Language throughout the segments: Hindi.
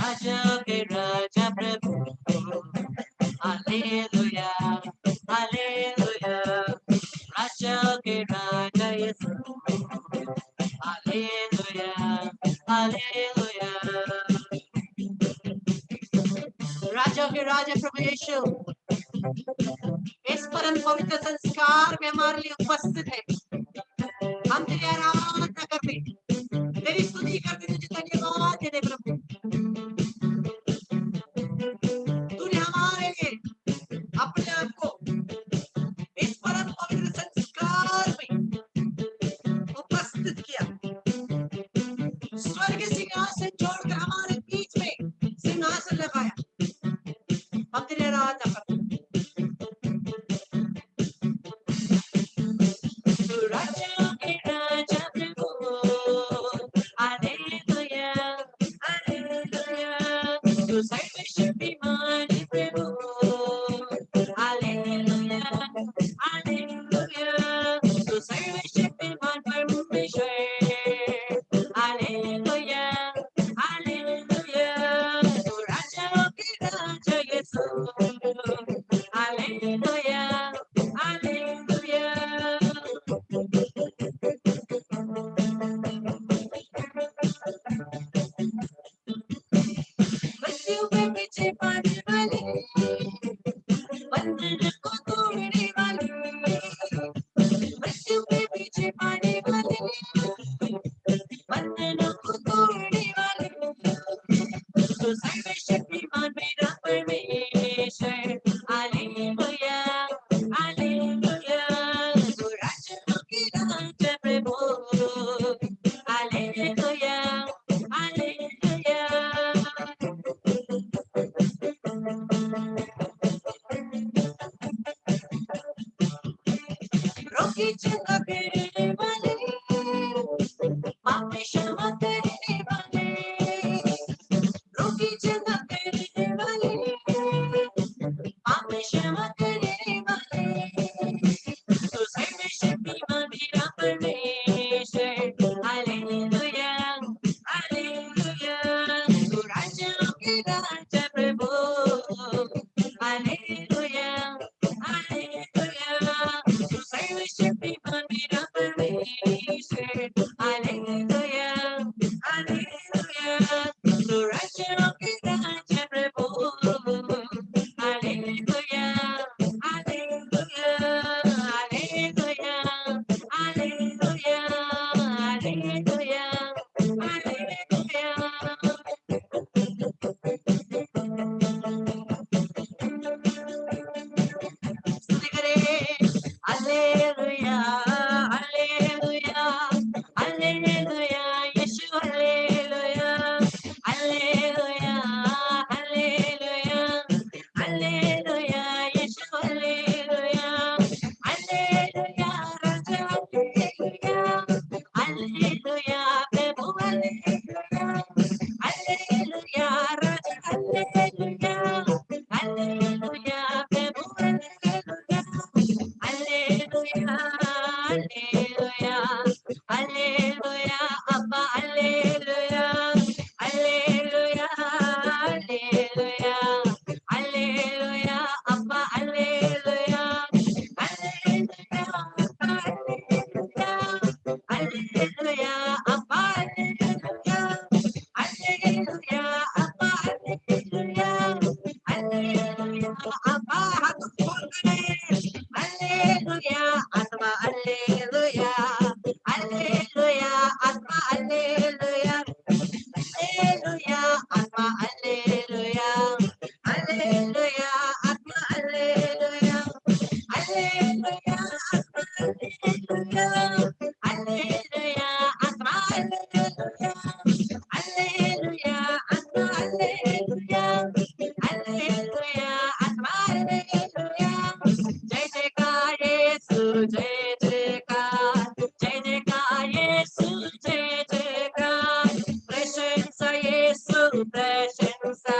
Raja ke Raja Prabhu, Hallelujah, Hallelujah. Raja ke Raja Yesu, Hallelujah, Hallelujah. राजा के राजा प्रभु यीशु इस परम पवित्र संस्कार में हमारे लिए उपस्थित है। हम तेरी आराधना करते, तेरी स्तुति करते, तुझे धन्यवाद देते प्रभु। तूने हमारे लिए अपने आप को इस परम पवित्र संस्कार में उपस्थित किया। स्वर्ग सिंहासन छोड़कर हमारे बीच में सिंहासन लगाया। हम तेरी आराधना करते। राजा के राजा प्रभु, हालेलुया, हालेलुया। तू सर्वशक्तिमान प्रभु, हालेलुया, हालेलुया। तू सर्वशक्तिमान परमेश्वर, हालेलुया, हालेलुया। तू राजा के राजा यीशु, हालेलुया, हालेलुया। मृत्यु के पीछे पाने वाले, बंधन को तोड़ने वाले, मृत्यु के पीछे पाने वाले, बंधनों को तोड़ने वाले, तो सर्वशक्तिमान मेरा परमेश्वर, हालेलुया, हालेलुया। तो राजाओं के राजा प्रभु, हालेलुया, हालेलुया। रोकी चंगा करने वाले, पाप में क्षमा करने वाले, रोकी चंगा करने वाले, पाप में क्षमा करने वाले, तो सर्वशक्तिमान मेरा परमेश्वर, हालेलुया, हालेलुया। तो राजाओं के राजा प्रभु, हालेलुया, हालेलुया। तो सर्वशक्तिमान मेरा परमेश्वर, हालेलुया, हालेलुया। तो राजाओं के राजा प्रभु, हालेलुया, हालेलुया, हालेलुया, हालेलुया, हालेलुया, हालेलुया। स्तुति करें, हालेलुया, हालेलुया, हालेलुया, यीशु हालेलुया, हालेलुया, हालेलुया, हालेलुया, यीशु हालेलुया, हालेलुया, राजा हालेलुया, हालेलुया, प्रभु हालेलुया, हालेलुया, राजा हालेलुया, हालेलुया, प्रभु हालेलुया, हालेलुया, हालेलुया, हालेलुया, अब्बा हालेलुया, हालेलुया, हालेलुया, हालेलुया, अब्बा हालेलुया, हालेलुया, हालेलुया, हालेलुया, अब्बा हालेलुया, प्रशंसा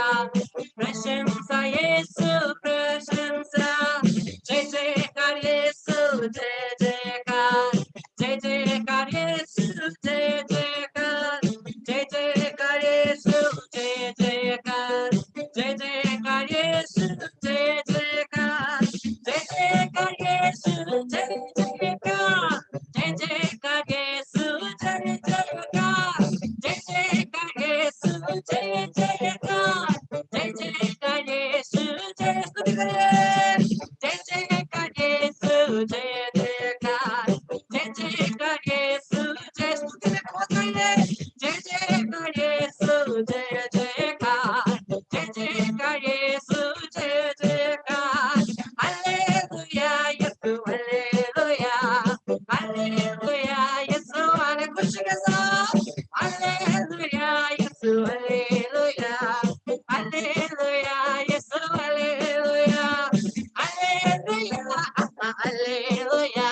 प्रशंसा यीशु प्रशंसा जय जयकार यीशु जय जयकार जय जयकार यीशु जय जयकार जय जयकार यीशु जय जयकार जय जयकार यीशु जय जयकार जय जयकार यीशु जय जयकार जय जयकार यीशु जय जयकार जय जयकार यीशु जय जयकार जय जयकार यीशु जय स्तुति करें जय जयकार यीशु जय जयकार जय जयकार यीशु जय स्तुति में खो गए जय जयकार यीशु जय जयकार जय जयकार यीशु जय जयकार हालेलुया यीशु हालेलुया हालेलुया यीशु आने खुशी के साथ हालेलुया यीशु हालेलुया हालेलुया यीशु हालेलुया हालेलुया आत्मा हालेलुया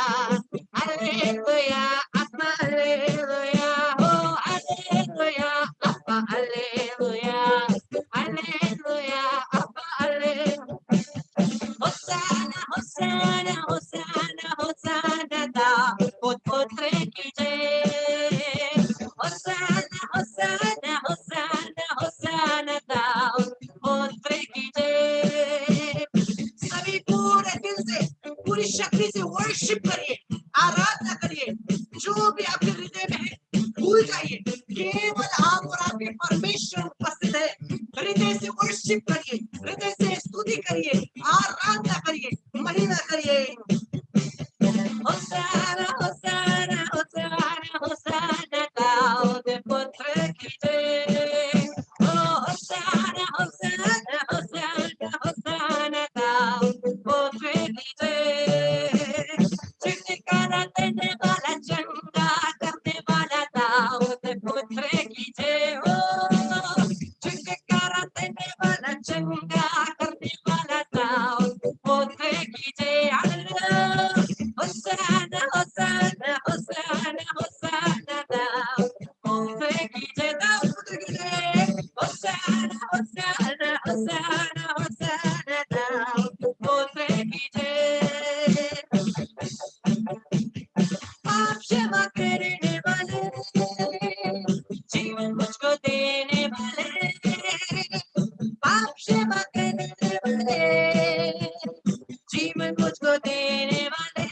हालेलुया आत्मा हालेलुया हो हालेलुया आत्मा हालेलुया हालेलुया आत्मा hallelujah Hosanna, Hosanna, Hosanna, Hosanna, Daud पुत्र की जय। Hosanna, Hosanna, Hosanna, Hosanna, Daud पुत्र की जय। सभी पूरे दिल से पूरी शक्ति से वर्शिप करिए, आराधना करिए, जो भी आपके हृदय में है भूल जाइए, केवल आप और आपके परमेश्वर उपस्थित है। हृदय से वर्शिप करिए, हृदय से स्तुति करिए, आराधना करिए, महिमा करिए। होसाना होसाना होसाना होसाना दाऊद पुत्र की जय। होसाना होसाना होसाना होसाना दाऊद पुत्र की जय। छुटकारा देने वाला, चंगा करने वाला दाऊद पुत्र की जय हो। छुटकारा देने वाला, चंगा करने वाला दाऊद पुत्र की जय। Hosanna, Hosanna, Hosanna, Hosanna, Daud पुत्र की जय, दाऊद पुत्र की जय। Hosanna, Hosanna, Hosanna, Hosanna, Daud पुत्र की जय। आप क्षमा करने वाले, जीवन मुझको देने वाले, आप क्षमा करने वाले, जीवन मुझको देने वाले।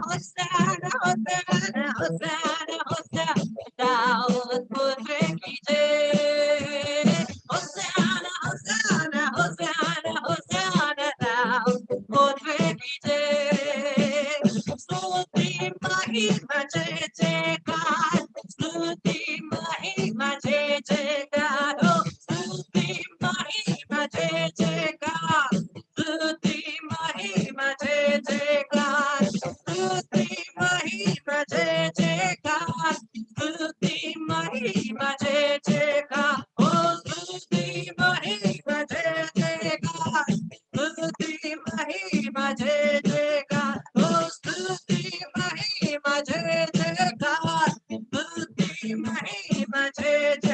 होसाना होसाना होसाना होसाना दाऊद पुत्र की जय। होसाना होसाना होसाना होसाना दाऊद पुत्र की जय। स्तुति महिमा जय जयकार, स्तुति महिमा जय जयकार हो। स्तुति महिमा जय जयकार, स्तुति महिमा जय जयकार, स्तुति महिमा जय जयकार, स्तुति महिमा जय जयकार हो। स्तुति महिमा जय जयकार, स्तुति महिमा जय जयकार हो। स्तुति महिमा जय जयकार, स्तुति महिमा जय जय।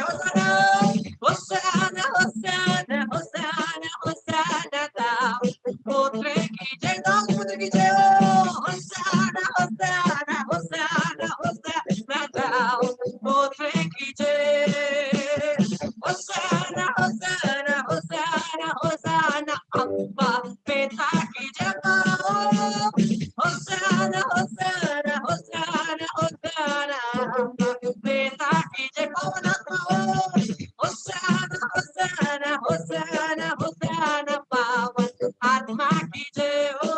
होसाना होसाना होसाना होसाना दाऊद पुत्र की जय, दाऊद पुत्र की जय। होसाना होसाना होसाना होसाना दाऊद पुत्र की जय। होसाना होसाना होसाना होसाना अब्बा पिता की जय। होसाना होसाना होसाना होसाना अब्बा पिता की जय। पवन आत्मा हो। होसाना होसाना होसाना होसाना पावन आत्मा की जय हो।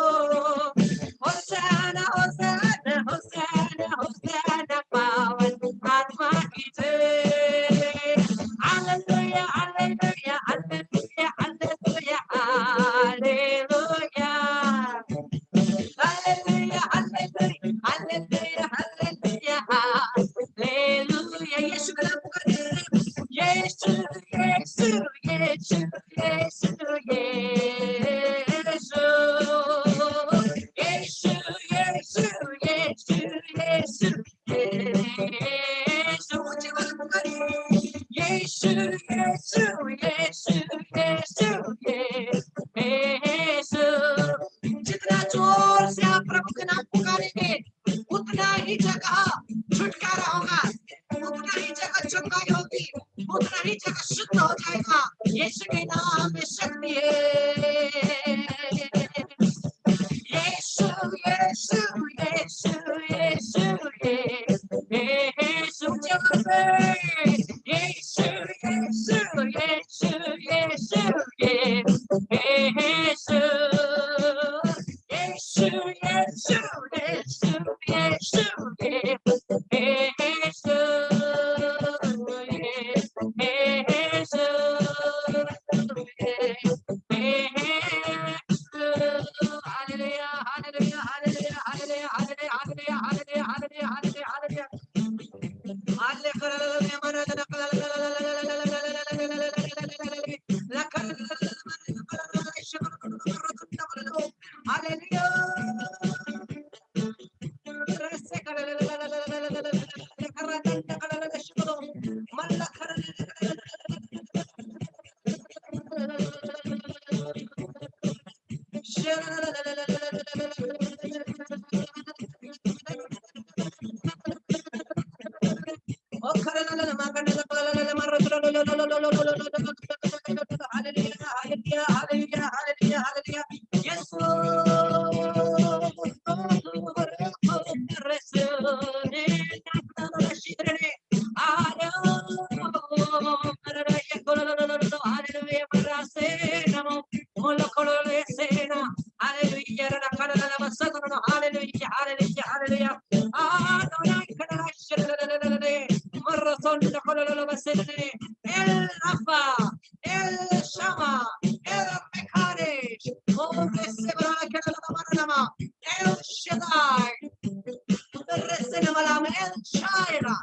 होसाना होसाना होसाना होसाना पावन आत्मा की जय। हालेलुया हालेलुया हालेलुया हालेलुया हालेलुया हालेलुया हालेलुया हालेलुया हालेलुया। यीशु का नाम पुकारिए, यीशु यीशु यीशु यीशु यीशु यीशु यीशु यीशु यीशु यीशु ऊंची आवाज में पुकारिए, यीशु यीशु यीशु यीशु यीशु। जितना जोर से आप प्रभु का नाम पुकारेंगे उतना ही जगह छुटकारा होगा, उतना ही जगह चंगाई होगी, उतना ही जगह शुद्ध हो जाएगा। यीशु के नाम में शक्ति है। यीशु यीशु यीशु यीशु यीशु जगह यीशु यीशु यीशु यीशु यीशु यीशु यीशु यीशु यीशु यीशु Hallelujah, hallelujah, hallelujah, hallelujah, hallelujah, hallelujah, hallelujah, hallelujah, hallelujah, hallelujah, hallelujah, hallelujah. Yes, hallelujah, hallelujah, hallelujah. El Rafa, El Shama, El Mekadesh, El Shaddai, El Shaira,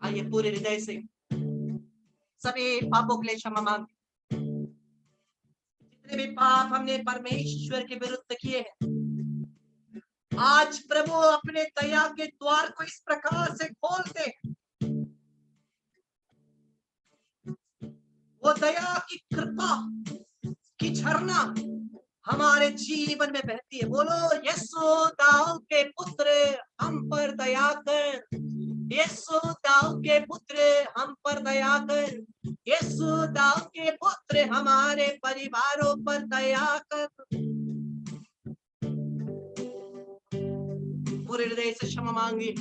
आइए पूरे हृदय से सभी पापों के लिए क्षमा मांग। जितने भी पाप हमने परमेश्वर के विरुद्ध किए हैं, आज प्रभु अपने दया के द्वार को इस प्रकार से खोलते, वो दया की कृपा की झरना हमारे जीवन में बहती है। बोलो यीशु दाऊद के पुत्र हम पर दया कर, यीशु दाऊद के पुत्र हम पर दया कर, यीशु दाऊद के पुत्र हमारे परिवारों पर दया कर। पूरे हृदय से क्षमा मांगिए।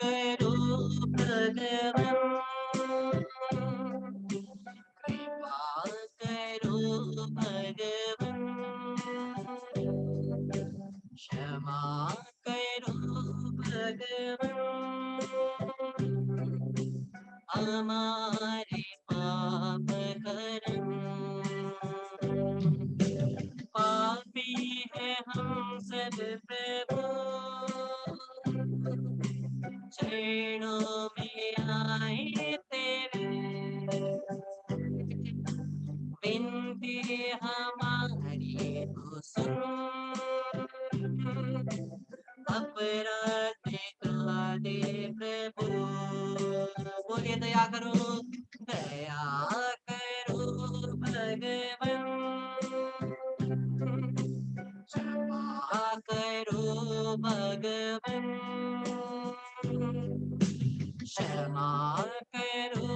करो भगवान, कृपा करो भगवान, क्षमा करो भगवान, हमारे पाप करम, पापी है हम सब प्रभु, चरणों में आए तेरे, बिनती हमारी को सुन, अपराध मिटा दे प्रभु। बोलिए दया करो, दया करो भगवान, क्षमा करो भगवान, क्षमा करो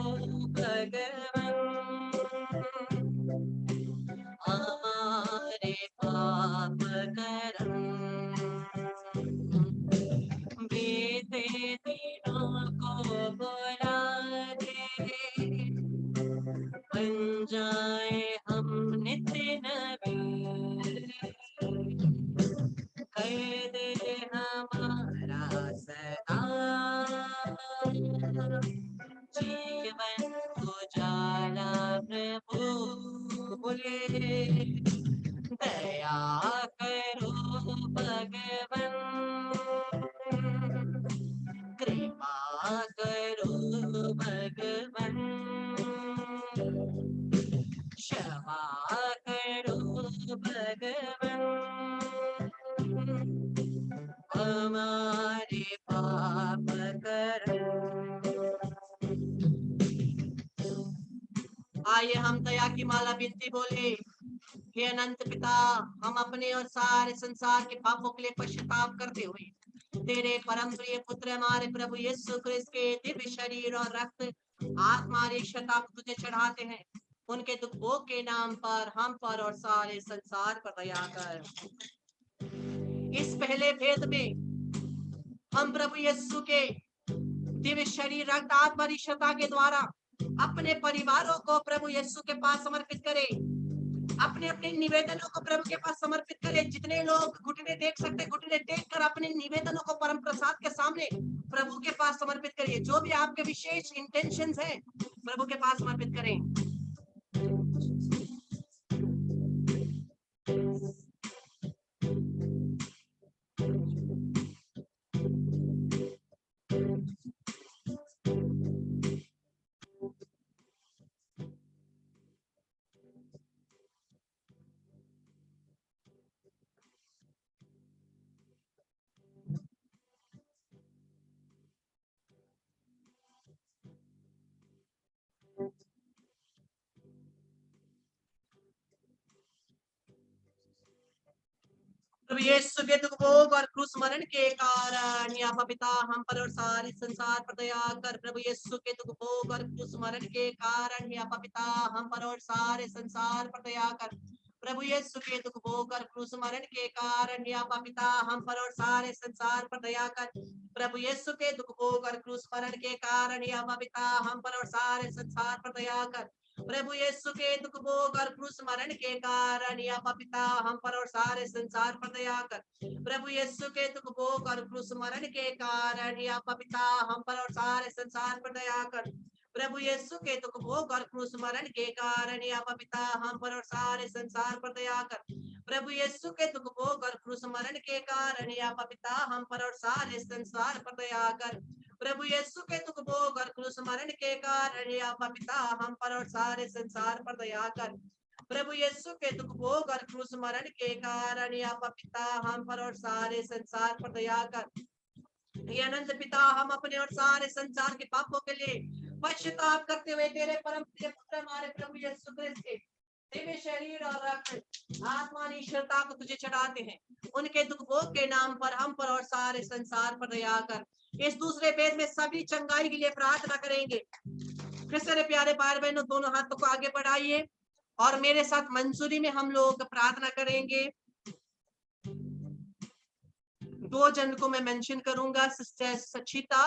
भगवान, हमारे पाप करम, बीते दिनों को बुला दे, बन जाए हम नित्य नबी, कर दे आइए हम दया की माला विनती बोले। हे अनंत पिता, हम अपने और सारे संसार के पापों के लिए पश्चाताप करते हुए तेरे परम प्रिय पुत्र हमारे प्रभु यीशु क्रिस्त के दिव्य शरीर और रक्त, आत्मा और ईश्वरता को तुझे चढ़ाते हैं। उनके दुख भोग के नाम पर हम पर और सारे संसार पर दया कर। इस पहले भेद में हम प्रभु यीशु के दिव्य शरीर, रक्त, आत्मा और ईश्वरता के द्वारा अपने परिवारों को प्रभु यीशु के पास समर्पित करें। अपने अपने निवेदनों को प्रभु के पास समर्पित करें। जितने लोग घुटने टेक सकते, घुटने टेक कर अपने निवेदनों को परम प्रसाद के सामने प्रभु के पास समर्पित करिए। जो भी आपके विशेष इंटेंशंस हैं, प्रभु के पास समर्पित करें। प्रभु यीशु के दुख भोग और क्रूस मरण के कारण या पिता हम पर और सारे संसार पर दया कर। प्रभु यीशु के दुख भोग और क्रूस मरण के कारण या पिता हम पर और सारे संसार पर दया कर। प्रभु यीशु के दुख भोग और क्रूस मरण के कारण या पिता हम पर और सारे संसार पर दया कर। प्रभु यीशु के दुख भोग और क्रूस मरण के कारण या पिता हम पर और सारे संसार पर दया कर। प्रभु यीशु के दुख भोग और क्रूस मरण के कारण या पिता हम पर और सारे संसार पर दया कर। प्रभु यीशु के दुख भोग और क्रूस मरण के कारण या पिता हम पर और सारे संसार पर दया कर। प्रभु यीशु के दुख भोग और क्रूस मरण के कारण या पिता हम पर और सारे संसार पर दया कर। प्रभु यीशु के दुख भोग और क्रूस मरण के कारण या पिता हम पर और सारे संसार पर दया कर। प्रभु यीशु के दुख भोग और क्रूस मरण के कारण या पिता हम पर और सारे संसार पर दया कर। प्रभु यीशु के दुख भोग और क्रूस मरण के कारण या पिता हम पर और सारे संसार पर दया कर। ये अनंत पिता, हम अपने और सारे संसार के पापों के लिए पश्चाताप करते हुए तेरे परम प्रिय पुत्र हमारे प्रभु यीशु क्रिस्त के दिव्य शरीर और रक्त, आत्मा और ईश्वरता को तुझे चढ़ाते हैं। उनके दुख भोग के नाम पर हम पर और सारे संसार पर दया कर। इस दूसरे भेद में सभी चंगाई के लिए प्रार्थना करेंगे। क्रिस्टियन प्यारे भाई बहनों, दोनों हाथों को आगे बढ़ाइए और मेरे साथ मंसूरी में हम लोग प्रार्थना करेंगे। दो जन को मैं मेंशन करूंगा, सिस्टर सचिता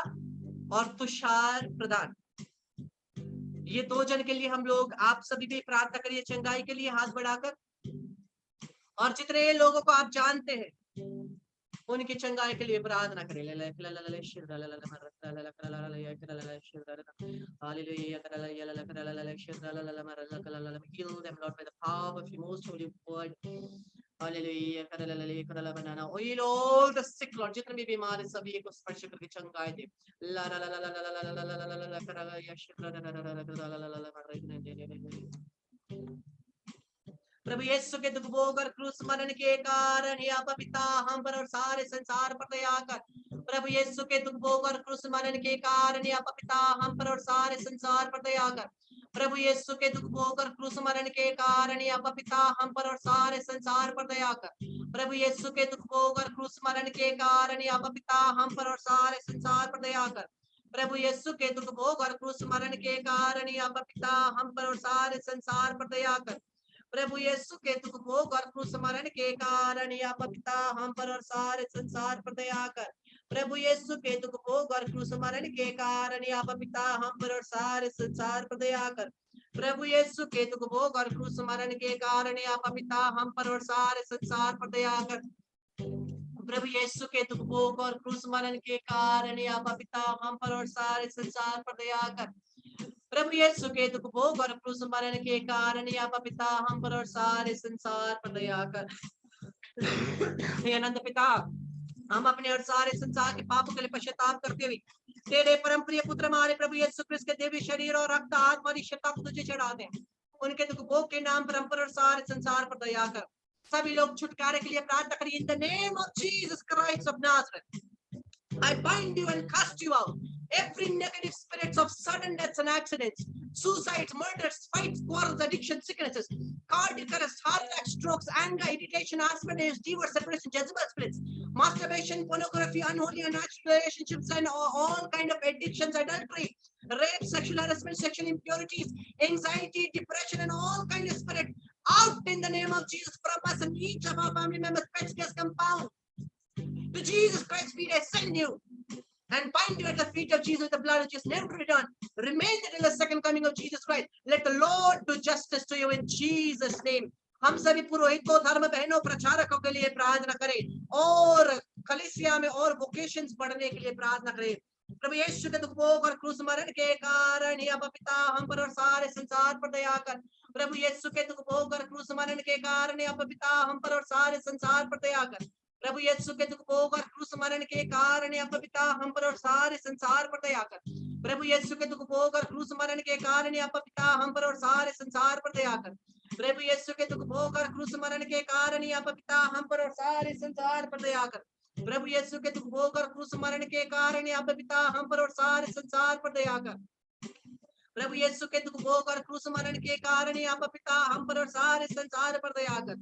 और तुषार प्रधान। ये दो जन के लिए हम लोग, आप सभी भी प्रार्थना करिए चंगाई के लिए हाथ बढ़ाकर। और जितने लोगों को आप जानते हैं उनकी चंगाई के लिए प्रार्थना करें। Heal them, Lord, by the power of your most holy word. Hallelujah. Banana oil all the sick, Lord, जितने भी बीमार हैं सभी को स्पर्श करके चंगाई दे। ला ला ला ला ला ला ला ला ला ला ला ला। प्रभु यीशु के दुख भोग और क्रूस मरण के कारण या पिता हम पर और सारे संसार पर दया कर। प्रभु यीशु के दुख भोग और क्रूस मरण के कारण या पिता हम पर और सारे संसार पर दया कर। प्रभु यीशु के दुख भोग और क्रूस मरण के कारण या पिता हम पर और सारे संसार पर दया कर। प्रभु यीशु के दुख भोग और क्रूस मरण के कारण या पिता हम पर और सारे संसार पर दया कर। प्रभु यीशु के दुख भोग और क्रूस मरण के कारण या पिता हम पर और सारे संसार पर दया कर। प्रभु यीशु के दुख भोग और क्रूस मरण के कारण या पिता हम पर और सारे संसार पर दया कर। प्रभु यीशु के दुख भोग और क्रूस मरण के कारण या पिता हम पर और सारे संसार पर दया कर। प्रभु यीशु के दुख भोग और क्रूस मरण के कारण या पिता हम पर और सारे संसार पर दया कर। प्रभु यीशु के दुख भोग और क्रूस मरण के कारण या पिता हम पर और सारे संसार पर दया कर। प्रभु यीशु के दुख भोग और क्रूस मरण के कारण या पिता हम पर और सारे संसार पर दया कर। हे अनंत पिता, हम अपने और सारे संसार के पापों के लिए पश्चाताप करते हुए तेरे परम प्रिय पुत्र हमारे प्रभु यीशु क्रिस्त के दिव्य शरीर और रक्त, आत्मा और ईश्वरता को तुझे चढ़ाते हैं। उनके दुख भोग के नाम पर हम पर और सारे संसार पर दया कर। सभी लोग छुटकारे के लिए प्रार्थना करिए। In the name of Jesus Christ of Nazareth, I bind you and cast you out. Every negative spirits of sudden deaths and accidents, suicides, murders, fights, quarrels, addiction, sicknesses, cardiac arrest, heart attack, strokes, anger, irritation, aspersions, divorce, separation, Jezebel spirits, masturbation, pornography, unholy, unnatural relationships, and all kind of addictions, adultery, rape, sexual harassment, sexual impurities, anxiety, depression, and all kind of spirit out in the name of Jesus from us and each of our family members, pets, guests, compound. To Jesus Christ, we send you and bind you at the feet of Jesus, the blood of Jesus, never to return. Remain there in the second coming of Jesus Christ. Let the Lord do justice to you in Jesus' name. हम सभी पुरोहितों, धर्म बहनों, प्रचारकों के लिए प्रार्थना करें और कलीसिया में और वोकेशंस बढ़ने के लिए प्रार्थना करें। प्रभु यीशु के दुख भोग और क्रूस मरण के कारण हे अब्बा पिता हम पर और सारे संसार पर दया कर। प्रभु यीशु के दुख भोग और क्रूस मरण के कारण हे अब्बा पिता हम पर और सारे संसार पर दया कर। प्रभु यीशु के दुख भोग और क्रूस मरण के कारण अब्बा पिता हम पर और सारे संसार पर दया कर। प्रभु यीशु के दुख भोग और क्रूस मरण के कारण अब्बा पिता हम पर और सारे संसार पर दया कर। प्रभु यीशु के दुख भोग और क्रूस मरण के कारण अब्बा पिता हम पर और सारे संसार पर दया कर। प्रभु यीशु के दुख भोग और क्रूस मरण के कारण अब्बा पिता हम पर और सारे संसार पर दया कर। प्रभु यीशु के दुख भोग और क्रूस मरण के कारण अब्बा पिता हम पर और सारे संसार पर दया कर।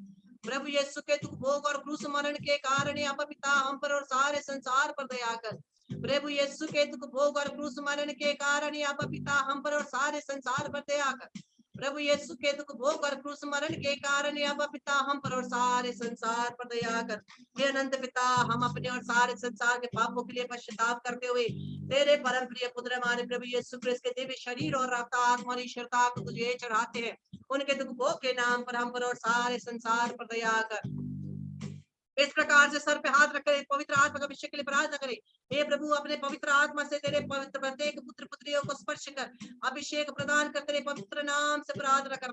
प्रभु यीशु के दुख भोग और क्रूस मरण के कारण अब्बा पिता हम पर और सारे संसार पर दया कर। प्रभु यीशु के दुख भोग और क्रूस मरण के कारण अब्बा पिता हम पर और सारे संसार पर दया कर। प्रभु यीशु के दुख भोग और क्रूस मरण के कारण अब्बा पिता हम पर और सारे संसार पर दया कर। हे अनंत पिता हम अपने और सारे संसार के पापों के लिए पश्चाताप करते हुए तेरे परम प्रिय पुत्र हमारे प्रभु यीशु क्रिस्त के दिव्य शरीर और रक्त आत्मा और ईश्वरता को तुझे चढ़ाते हैं। उनके दुख भोग के नाम पर हम पर और सारे संसार पर दया कर। इस प्रकार से सर पे हाथ रखकर पवित्र आत्मा का अभिषेक के लिए प्रार्थना करें। हे प्रभु अपने पवित्र आत्मा से तेरे पवित्र प्रत्येक पुत्र पुत्रियों को स्पर्श कर अभिषेक प्रदान कर तेरे पवित्र नाम से प्रार्थना कर।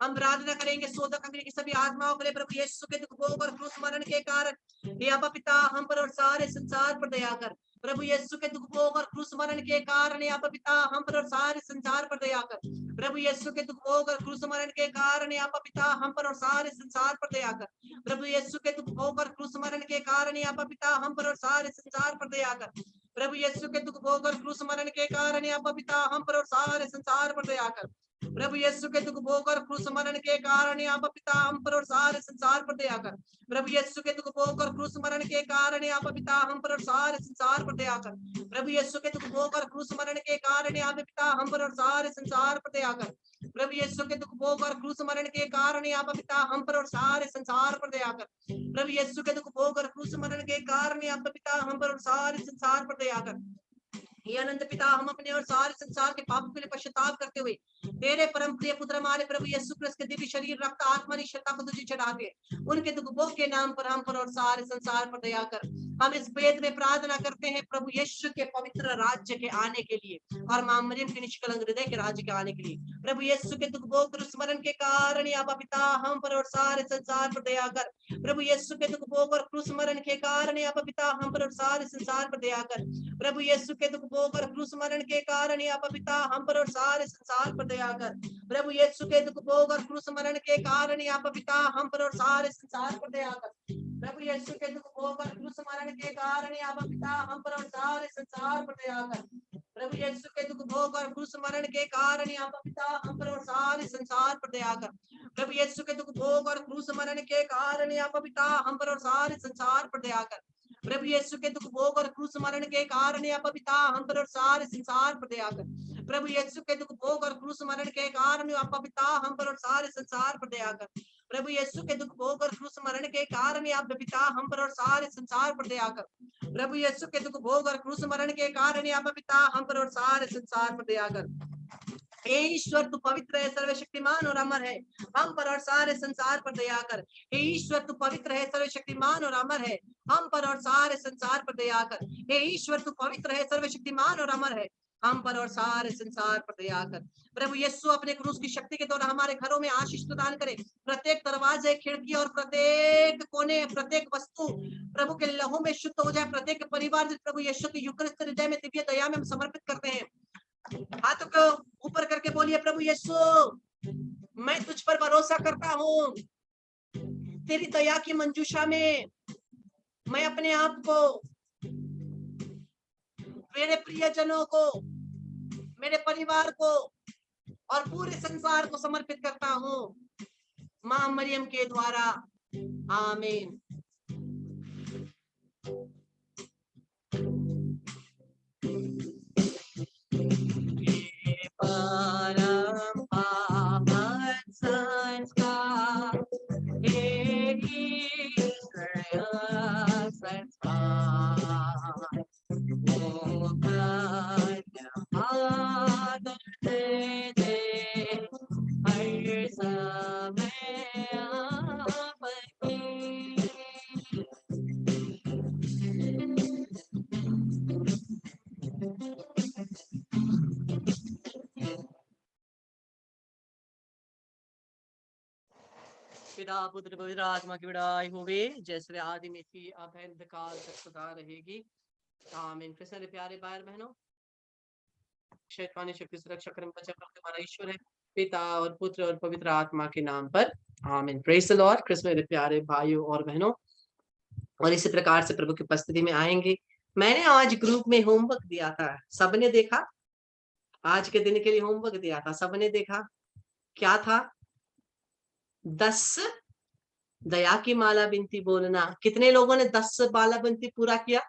हम प्रार्थना करेंगे शोधक अग्नि की सभी आत्माओं के लिए प्रभु यीशु के दुख भोग और क्रूस मरण के कारण हे अब्बा पिता हम पर और सारे संसार पर दया कर। प्रभु यीशु के दुख भोग और क्रूस मरण के कारण हे अब्बा पिता हम पर और सारे संसार पर दया कर। प्रभु यीशु के दुख भोग और क्रूस मरण के कारण हे अब्बा पिता हम पर और सारे संसार पर दया कर। प्रभु यीशु के दुख भोग और क्रूस मरण के कारण हे अब्बा पिता हम पर और सारे संसार पर दया कर। प्रभु यीशु के दुख भोग और क्रूस मरण के कारण हे अब्बा पिता हम पर और सारे संसार पर दया कर। प्रभु यीशु के दुख भोग और क्रूस मरण के कारण अब्बा पिता हम पर और सारे संसार पर दया कर। प्रभु यीशु के दुख भोग और क्रूस मरण के कारण अब्बा पिता हम पर और सारे संसार पर दया कर। प्रभु यीशु के दुख भोग और क्रूस मरण के कारण अब्बा पिता हम पर और सारे संसार पर दया कर। प्रभु यीशु के दुख भोग और क्रूस मरण के कारण अब्बा पिता हम पर और सारे संसार पर दया कर। प्रभु यीशु के दुख भोग और क्रूस मरण के कारण अब्बा पिता हम पर और सारे संसार पर दया कर। हे अनंत पिता हम अपने और सारे संसार के पापों के लिए पश्चाताप करते हुए तेरे परम प्रिय पुत्र हमारे प्रभु यीशु क्रिस्त के दिव्य शरीर रक्त आत्मा और ईश्वरता को तुझे चढ़ाते हैं। उनके दुख भोग के नाम पर हम पर और सारे संसार पर दया कर। हम इस वेद में प्रार्थना करते हैं प्रभु यीशु के पवित्र राज्य के आने के लिए और मां मरियम के निष्कलंक हृदय के राज्य के आने के लिए। प्रभु यीशु के दुख भोग और स्मरण के कारण अब्बा पिता हम पर और सारे संसार पर दया कर। प्रभु यीशु के दुख भोग और क्रूस मरण के कारण अब्बा पिता हम पर और सारे संसार पर दया कर। प्रभु यीशु के दुख भोग और क्रूस मरण के कारण अब्बा पिता हम पर और सारे संसार पर दया कर। प्रभु यीशु के दुख भोग और क्रूस मरण के कारण अब्बा पिता हम पर और सारे संसार पर दया कर। प्रभु यीशु के दुख भोग और क्रूस मरण के कारण अब्बा पिता हम पर और सारे संसार पर दया कर। प्रभु यीशु के दुख भोग और क्रूस मरण के कारण अब्बा पिता हम पर और सारे संसार पर दया कर। प्रभु यीशु के दुख भोग और क्रूस मरण के कारण अब्बा पिता हम पर और सारे संसार पर दया कर। प्रभु यीशु के दुख भोग और क्रूस मरण के कारण अब्बा पिता हम पर और सारे संसार पर दया कर। प्रभु यीशु के दुख भोग और क्रूस मरण के कारण अब्बा पिता हम पर और सारे संसार पर दया कर। प्रभु यीशु के दुख भोग और क्रूस मरण के कारण अब्बा पिता हम पर और सारे संसार पर दया कर। प्रभु यीशु के दुख भोग और क्रूस मरण के कारण अब्बा पिता हम पर और सारे संसार पर दया कर। हे ईश्वर तू पवित्र है, सर्वशक्तिमान और अमर है, हम पर और सारे संसार पर दया कर। हे ईश्वर तू पवित्र है, सर्वशक्तिमान और अमर है, हम पर और सारे संसार पर दया कर। हे ईश्वर तू पवित्र है, सर्वशक्तिमान और अमर है, हम पर और सारे संसार पर दया कर। प्रभु यीशु अपने क्रूस की शक्ति के द्वारा हमारे घरों में आशीष प्रदान करे। प्रत्येक दरवाजे, खिड़की और प्रत्येक कोने, प्रत्येक वस्तु प्रभु के लहू में शुद्ध हो जाए। प्रत्येक परिवार प्रभु यीशु की यूकरिस्त हृदय में दिव्य दया में हम समर्पित करते हैं। हाथों को ऊपर करके बोलिए, प्रभु यीशु मैं तुझ पर भरोसा करता हूँ, तेरी दया की मंजूषा में मैं अपने आप को, मेरे प्रियजनों को, मेरे परिवार को और पूरे संसार को समर्पित करता हूँ, मां मरियम के द्वारा, आमीन। परम पावन संस्कार, संस्कार हर समय आपकी। पिता पुत्र पवित्र आत्मा की बड़ाई होवे, जैसे आदि में थी अब है अंधकाल तक सदा रहेगी, आमीन। कृष्ण प्यारे भाई बहनों, शैतानी शक्ति सुरक्षा कर्म बचा हमारा ईश्वर है, पिता और पुत्र और पवित्र आत्मा के नाम पर, आमीन। Praise the Lord. कृष्ण मेरे प्यारे भाइयों और बहनों, और इसी प्रकार से प्रभु की उपस्थिति में आएंगे। मैंने आज ग्रुप में होमवर्क दिया था, सबने देखा? आज के दिन के लिए होमवर्क दिया था, सबने देखा? क्या था? 10 दया की माला बिनती बोलना। कितने लोगों ने 10 माला बिनती पूरा किया?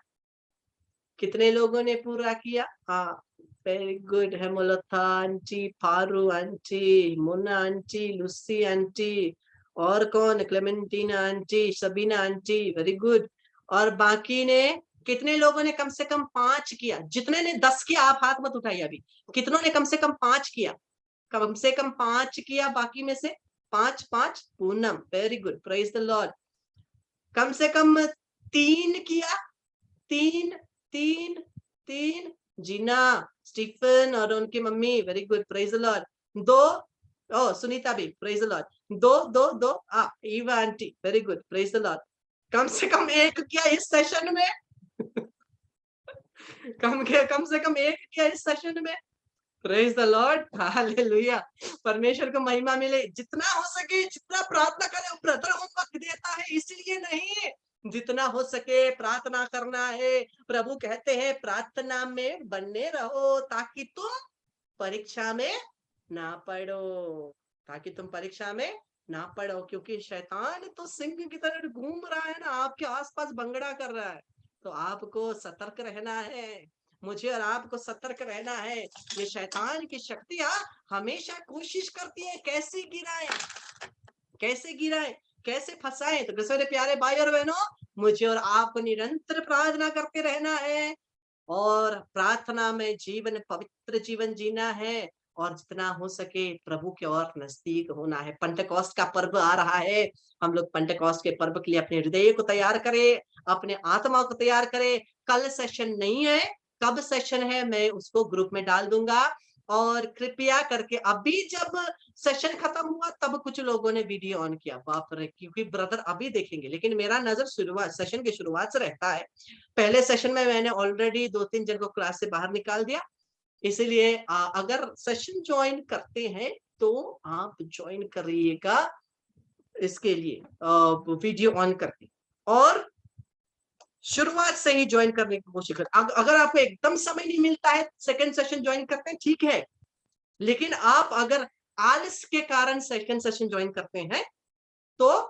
कितने लोगों ने पूरा किया? हाँ, very good. Hemlata aunty, Faru aunty, Munna aunty, Lucy aunty, और कौन? Clementina aunty, Sabina aunty, very good. और बाकी ने, कितने लोगों ने कम से कम 5 किया? जितने ने 10 किया आप हाथ मत उठाइए अभी। कितनों ने कम से कम 5 किया? कम से कम 5 किया, बाकी में से 5 Poonam, very good, praise the Lord. कम से कम 3 किया? 3 3 3 जीना, स्टीफन और उनकी mummy, very good, praise the Lord. 2, ओ सुनीता भी, praise the Lord. 2 2 2 Eva aunty, very good, praise the Lord. कम से कम 1 किया इस सेशन में। कम से कम 1 किया इस सेशन में। Praise the Lord, hallelujah. परमेश्वर को महिमा मिले। जितना हो सके जितना प्रार्थना करें, ब्रदर होमवर्क देता है इसलिए नहीं, जितना हो सके प्रार्थना करना है। प्रभु कहते हैं प्रार्थना में बने रहो ताकि तुम परीक्षा में ना पड़ो, ताकि तुम परीक्षा में ना पड़ो, क्योंकि शैतान तो सिंह की तरह घूम रहा है ना, आपके आसपास बंगड़ा कर रहा है। तो आपको सतर्क रहना है, मुझे और आपको सतर्क रहना है। ये शैतान की शक्तियां हमेशा कोशिश करती है कैसे गिराए, कैसे गिराए, कैसे फंसाए। तो मेरे प्यारे भाई और बहनों, मुझे और आपको निरंतर प्रार्थना करते रहना है और प्रार्थना में जीवन, पवित्र जीवन जीना है, और जितना हो सके प्रभु के और नजदीक होना है। पेंटेकोस्ट का पर्व आ रहा है, हम लोग पेंटेकोस्ट के पर्व के लिए अपने हृदय को तैयार करें, अपने आत्मा को तैयार करें। कल सेशन नहीं है, कब सेशन है मैं उसको ग्रुप में डाल दूंगा। और कृपया करके अभी जब सेशन खत्म हुआ तब कुछ लोगों ने वीडियो ऑन किया, बाप रे, क्योंकि ब्रदर अभी देखेंगे, लेकिन मेरा नजर शुरुआत सेशन की शुरुआत से रहता है। पहले सेशन में मैंने ऑलरेडी 2-3 जन को क्लास से बाहर निकाल दिया, इसलिए अगर सेशन ज्वाइन करते हैं तो आप ज्वाइन करिएगा इसके लिए वीडियो ऑन करके, और शुरुआत से ही ज्वाइन करने की कोशिश करें। अगर आपको एकदम समय नहीं मिलता है, सेकंड सेशन ज्वाइन करते हैं, ठीक है, लेकिन आप अगर आलस के कारण सेकंड सेशन ज्वाइन करते हैं तो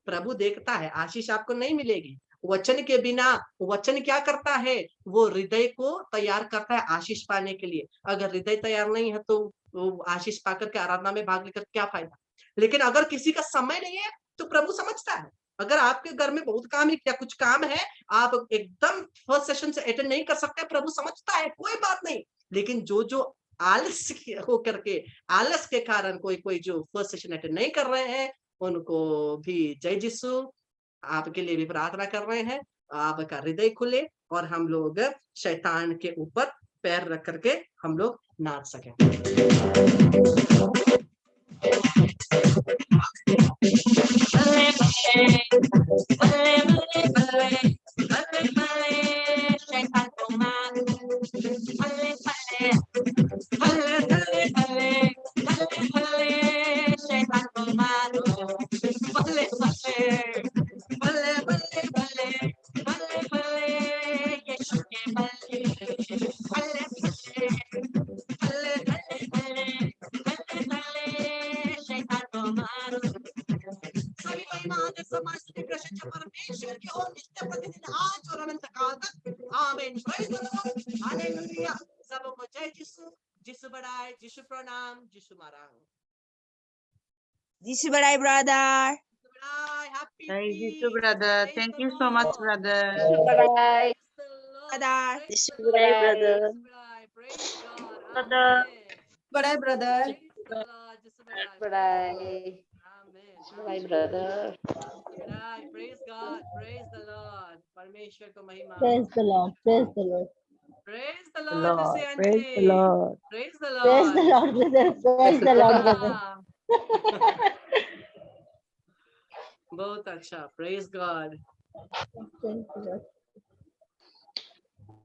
प्रभु देखता है, आशीष आपको नहीं मिलेगी। वचन के बिना, वचन क्या करता है, वो हृदय को तैयार करता है आशीष पाने के लिए। अगर हृदय तैयार नहीं है तो आशीष पाकर के आराधना में भाग लेकर क्या फायदा। लेकिन अगर किसी का समय नहीं है तो प्रभु समझता है। अगर आपके घर में बहुत काम है या कुछ काम है, आप एकदम फर्स्ट सेशन से अटेंड नहीं कर सकते, प्रभु समझता है, कोई बात नहीं। लेकिन जो आलस हो करके, आलस के कारण कोई कोई जो फर्स्ट सेशन अटेंड नहीं कर रहे हैं, उनको भी जय जिसु, आपके लिए भी प्रार्थना कर रहे हैं। आपका हृदय खुले और हम लोग शैतान के ऊपर पैर रख करके हम लोग नाच सकें। प्रतिदिन आज और अनंत काल तक। आमीन। Praise the Lord, hallelujah. सबको जय यीशु, यीशु बड़ाई, यीशु प्रणाम, यीशु महाराज। Jesus Badai brother. Happy Praise peace. you, brother. Praise Thank the you so much, Lord. brother. Bye. Praise the Lord. Brother. Praise the Bye, Lord. brother. Praise God. Brother. Amen. Bye, brother. Praise the Lord. Just praise God. Bye. Amen. Bye, brother. Praise God. Praise the Lord. परमेश्वर को महिमा. Praise the Lord. Praise the Lord. Praise the The Lord, Lord. Lucy Praise the auntie. Lord. Praise the Praise the Lord. Lord, brother. Praise the Lord, brother. Ah. बहुत अच्छा. Praise God. Praise the Lord.